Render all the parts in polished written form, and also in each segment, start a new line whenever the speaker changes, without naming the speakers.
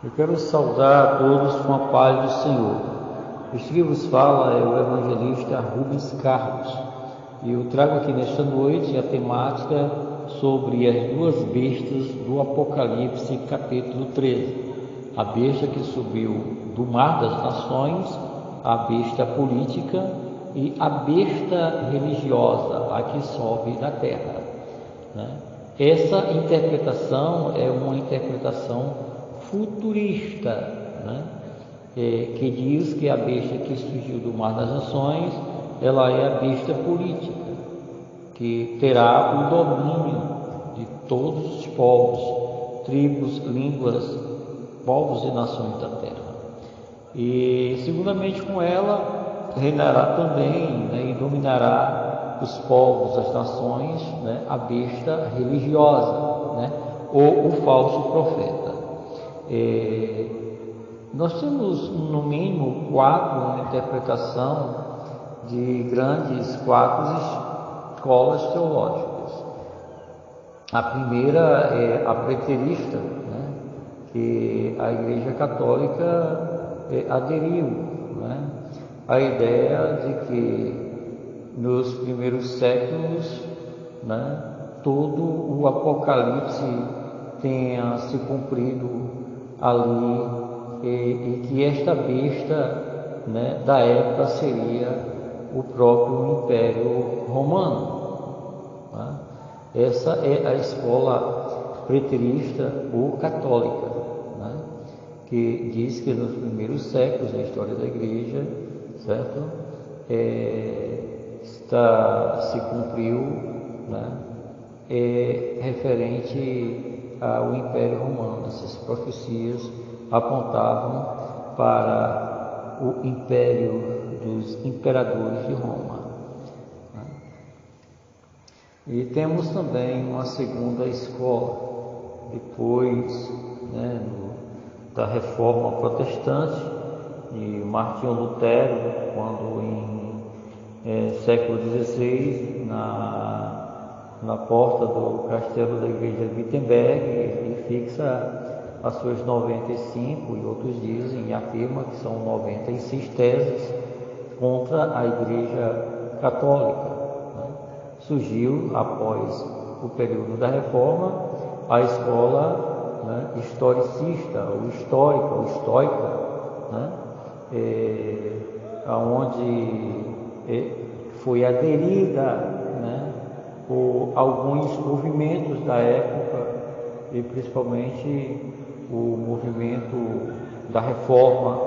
Eu quero saudar a todos com a paz do Senhor. Este que vos fala é o evangelista Rubens Carlos. E eu trago aqui nesta noite a temática sobre as duas bestas do Apocalipse, capítulo 13. A besta que subiu do mar das nações, a besta política e a besta religiosa, a que sobe da terra. Essa interpretação é uma interpretação futurista, que diz que a besta que surgiu do mar das nações, ela é a besta política, que terá o domínio de todos os povos, tribos, línguas, povos e nações da terra. E seguramente com ela reinará também, e dominará os povos, as nações, a besta religiosa, ou o falso profeta. Nós temos no mínimo quatro interpretações de quatro escolas teológicas. A primeira é a preterista, que a Igreja Católica aderiu, a ideia de que nos primeiros séculos, todo o Apocalipse tenha se cumprido ali, e que esta besta, da época seria o próprio Império Romano. Essa é a escola preterista ou católica, que diz que nos primeiros séculos da história da Igreja, certo, se cumpriu, referente ao Império Romano. Essas profecias apontavam para o império dos imperadores de Roma. E temos também uma segunda escola, depois da Reforma Protestante de Martinho Lutero, quando em século XVI, na porta do castelo da igreja de Wittenberg, ele fixa as suas 95, e outros dizem e afirma que são 96 teses contra a Igreja Católica. Surgiu, após o período da Reforma, a escola historicista, ou histórica, ou estoica, onde foi aderida por alguns movimentos da época, e principalmente o movimento da Reforma,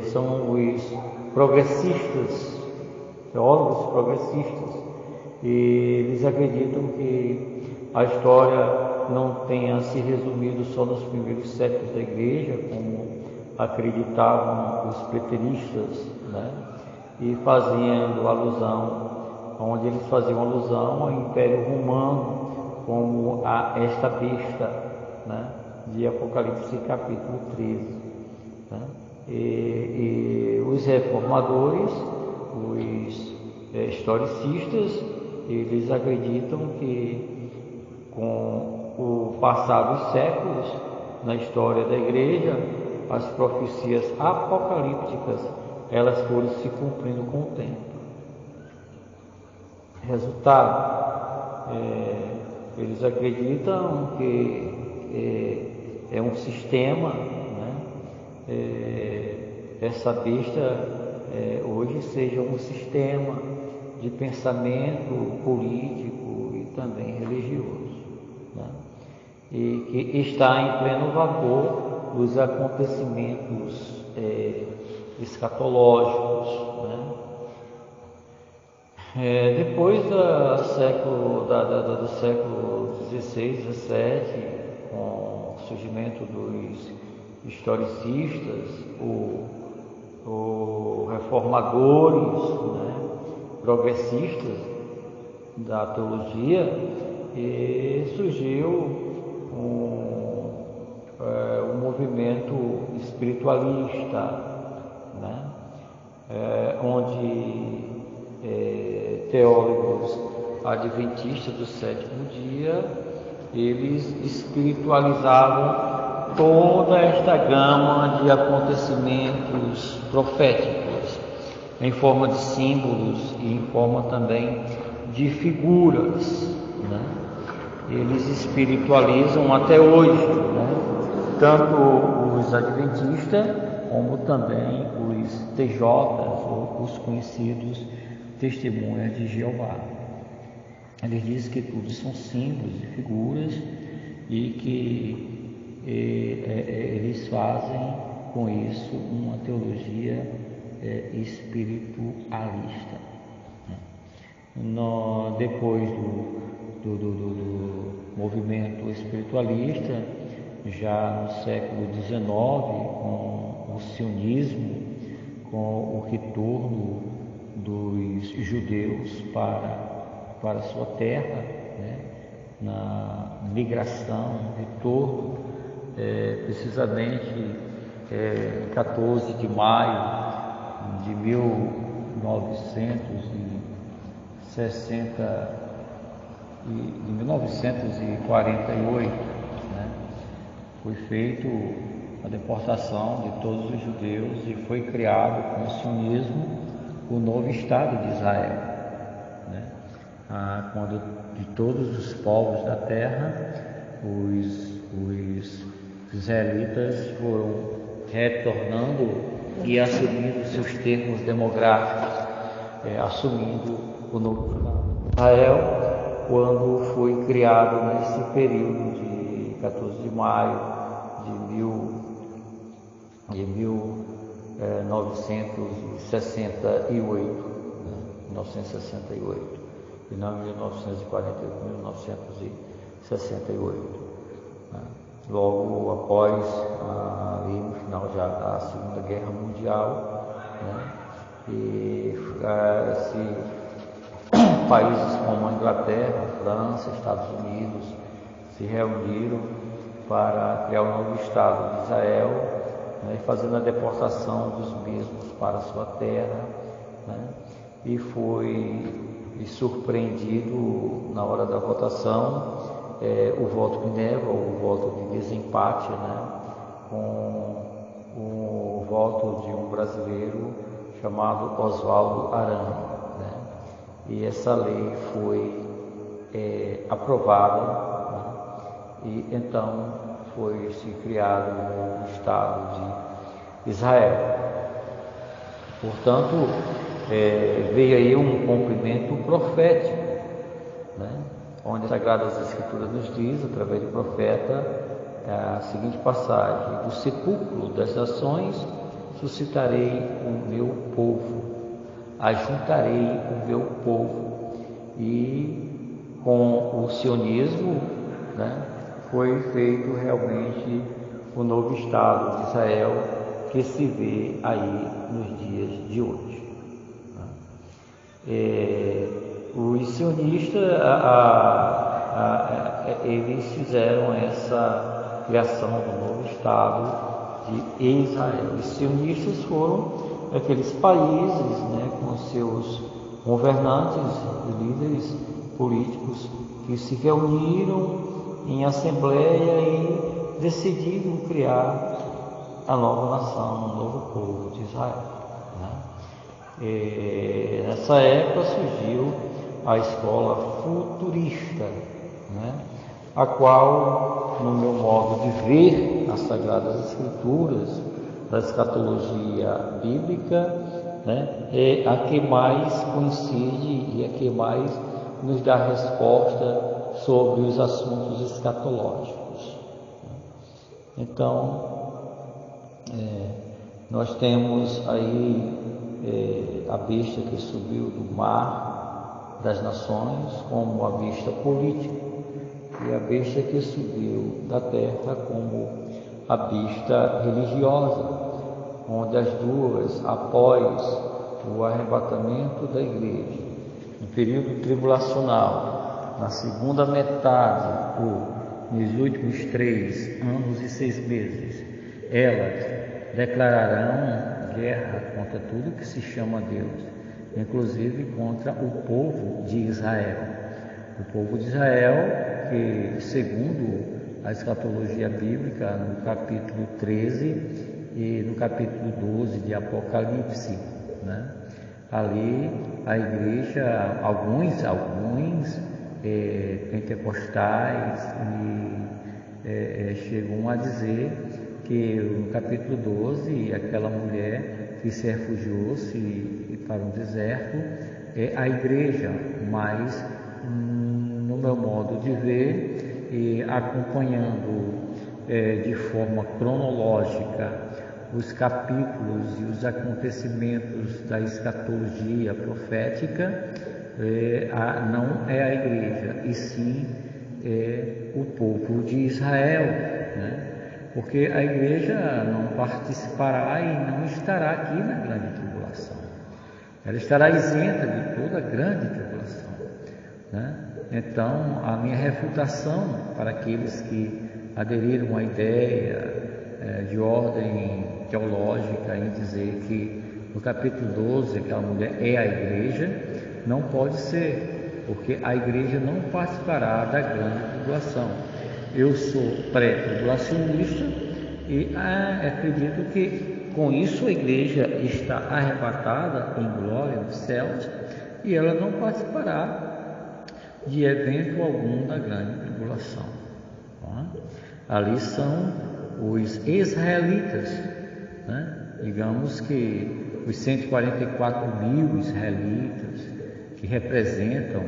são os progressistas, teólogos progressistas, e eles acreditam que a história não tenha se resumido só nos primeiros séculos da Igreja, como acreditavam os preteristas, e fazendo alusão, onde eles faziam alusão ao Império Romano como a esta besta, de Apocalipse capítulo 13. E os reformadores, os historicistas, eles acreditam que com o passar dos séculos na história da Igreja, as profecias apocalípticas elas foram se cumprindo com o tempo. Resultado, eles acreditam que é um sistema, essa besta hoje seja um sistema de pensamento político e também religioso, e que está em pleno vapor dos acontecimentos escatológicos. Depois do século XVI, XVII, com o surgimento dos historicistas, ou reformadores, progressistas da teologia, e surgiu um movimento espiritualista, onde teólogos adventistas do sétimo dia eles espiritualizavam toda esta gama de acontecimentos proféticos, em forma de símbolos e em forma também de figuras, né? Eles espiritualizam até hoje, né? Tanto os adventistas como também os TJs, ou os conhecidos Testemunhas de Jeová. Eles dizem que tudo são símbolos e figuras e que eles fazem com isso uma teologia espiritualista. Depois do movimento espiritualista, já no século XIX, com o sionismo, com o retorno dos judeus para sua terra, né? Na migração, retorno, precisamente em 14 de maio de 1948, né? Foi feita a deportação de todos os judeus e foi criado com o sionismo o novo Estado de Israel, né? Quando de todos os povos da terra, os israelitas foram retornando e assumindo seus termos demográficos, assumindo o novo Estado de Israel, quando foi criado nesse período de 14 de maio de 1968, e não 1948, 1968. Logo após, ali no final já da Segunda Guerra Mundial, né? E países como a Inglaterra, França, Estados Unidos se reuniram para criar um novo Estado de Israel, né? Fazendo a deportação dos mesmos para a sua terra, né? E foi surpreendido na hora da votação o voto de névoa, o voto de desempate, né? Com o voto de um brasileiro chamado Oswaldo Aranha, né? E essa lei foi aprovada, né? E então foi se criado o Estado de Israel. Portanto, veio aí um cumprimento profético, né? Onde as Sagradas Escrituras nos diz, através do profeta, a seguinte passagem: do sepulcro das nações suscitarei o meu povo, ajuntarei o meu povo. E com o sionismo, né, foi feito realmente o novo Estado de Israel que se vê aí nos dias de hoje. Os sionistas, eles fizeram essa criação do novo Estado de Israel. Os sionistas foram aqueles países, né, com seus governantes e líderes políticos que se reuniram em assembleia e decidiram criar a nova nação, o novo povo de Israel, né? Nessa época surgiu a escola futurista, né? A qual, no meu modo de ver as Sagradas Escrituras, da escatologia bíblica, né, é a que mais coincide e a que mais nos dá resposta sobre os assuntos escatológicos. Então, nós temos aí a besta que subiu do mar das nações como a besta política, e a besta que subiu da terra como a besta religiosa, onde as duas, após o arrebatamento da igreja, no período tribulacional, na segunda metade, ou nos últimos 3 anos e 6 meses, elas declararão guerra contra tudo que se chama Deus, inclusive contra o povo de Israel. O povo de Israel porque, segundo a escatologia bíblica, no capítulo 13 e no capítulo 12 de Apocalipse, né? Ali a igreja, alguns pentecostais chegam a dizer que no capítulo 12 aquela mulher que se refugiou-se para um deserto é a igreja, mas no meu modo de ver, acompanhando de forma cronológica os capítulos e os acontecimentos da escatologia profética, não é a igreja, e sim o povo de Israel, né? Porque a igreja não participará e não estará aqui na grande tribulação. Ela estará isenta de toda a grande tribulação, né? Então, a minha refutação para aqueles que aderiram à ideia de ordem teológica em dizer que no capítulo 12 aquela mulher é a igreja, não pode ser, porque a igreja não participará da grande tribulação. Eu sou pré-tribulacionista e acredito que com isso a igreja está arrebatada em glória nos céus e ela não participará de evento algum da grande tribulação. Tá? Ali são os israelitas, né? Digamos que os 144 mil israelitas que representam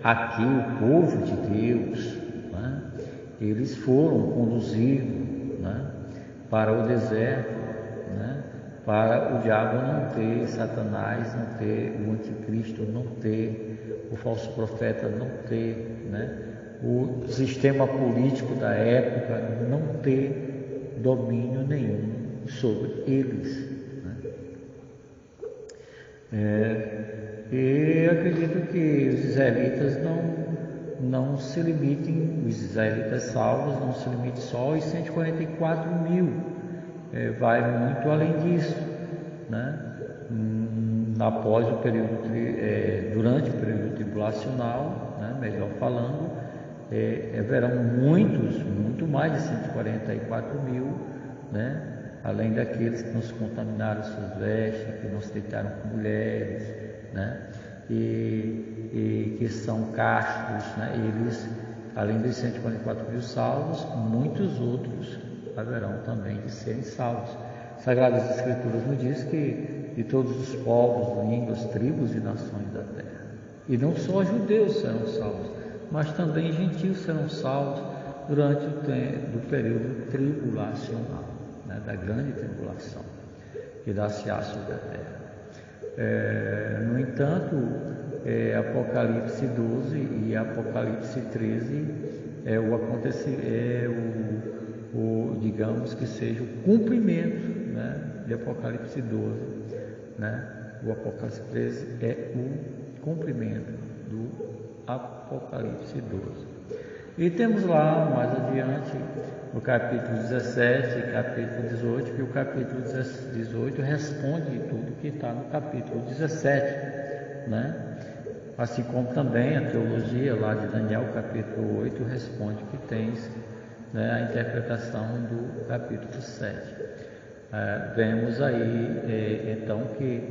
aqui o povo de Deus, né? Eles foram conduzidos, né, para o deserto, né, para o diabo não ter, Satanás não ter, o anticristo não ter, o falso profeta não ter, né, o sistema político da época não ter domínio nenhum sobre eles, né? E acredito que os israelitas não se limitem, os israelitas salvos não se limitem só aos 144 mil, vai muito além disso, né? Após o período, durante o período tribulacional, né, melhor falando, haverão muito mais de 144 mil, né? Além daqueles que não se contaminaram suas vestes, que não se deitaram com mulheres, né? E que são castos, né? Eles, além dos 144 mil salvos, muitos outros haverão também de serem salvos. Sagradas Escrituras nos diz que de todos os povos, línguas, tribos e nações da terra. E não só judeus serão salvos, mas também gentios serão salvos durante o período tribulacional, né? Da grande tribulação que dá-se-á sobre a terra. No entanto, Apocalipse 12 e Apocalipse 13 digamos que seja o cumprimento, né, de Apocalipse 12, né? O Apocalipse 13 é o cumprimento do Apocalipse 12. E temos lá mais adiante no capítulo 17 e capítulo 18, que o capítulo 18 responde tudo que está no capítulo 17, né? Assim como também a teologia lá de Daniel, capítulo 8, responde que tens, né, a interpretação do capítulo 7. Vemos aí, então, que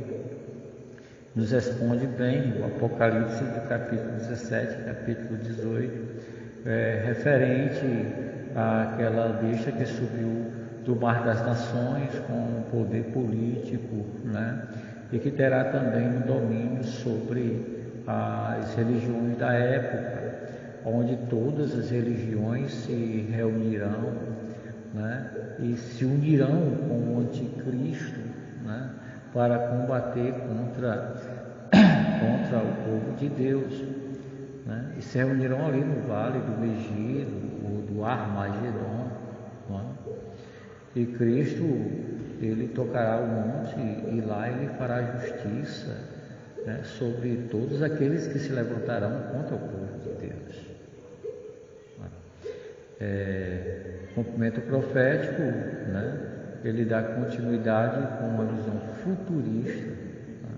nos responde bem o Apocalipse do capítulo 17, capítulo 18, referente àquela besta que subiu do mar das nações com poder político, né? E que terá também um domínio sobre as religiões da época, onde todas as religiões se reunirão, né? E se unirão com o anticristo, né? Para combater contra o povo de Deus, né? E se reunirão ali no vale do Megiddo ou do Armagedon, né? E Cristo, ele tocará o monte e lá ele fará justiça, né, sobre todos aqueles que se levantarão contra o povo de Deus. Cumprimento profético, né, ele dá continuidade com uma visão futurista, né,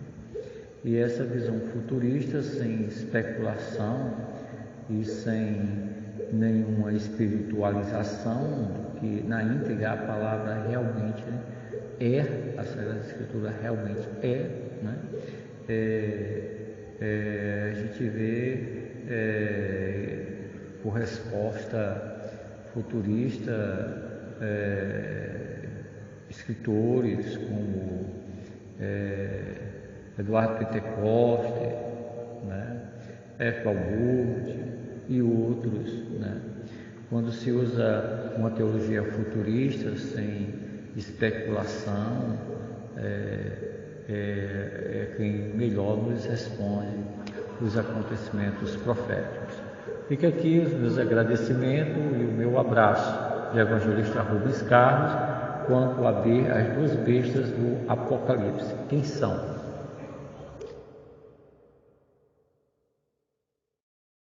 e essa visão futurista, sem especulação e sem nenhuma espiritualização, que na íntegra a palavra realmente, né, a Sagrada Escritura realmente né? A gente vê por resposta futurista escritores como Eduardo Pentecoste, né, F. Alburd e outros, né? Quando se usa uma teologia futurista sem especulação, quem melhor nos responde os acontecimentos proféticos. Fica aqui os meus agradecimentos e o meu abraço de evangelista Rubens Carlos quanto a ver as duas bestas do Apocalipse. Quem são?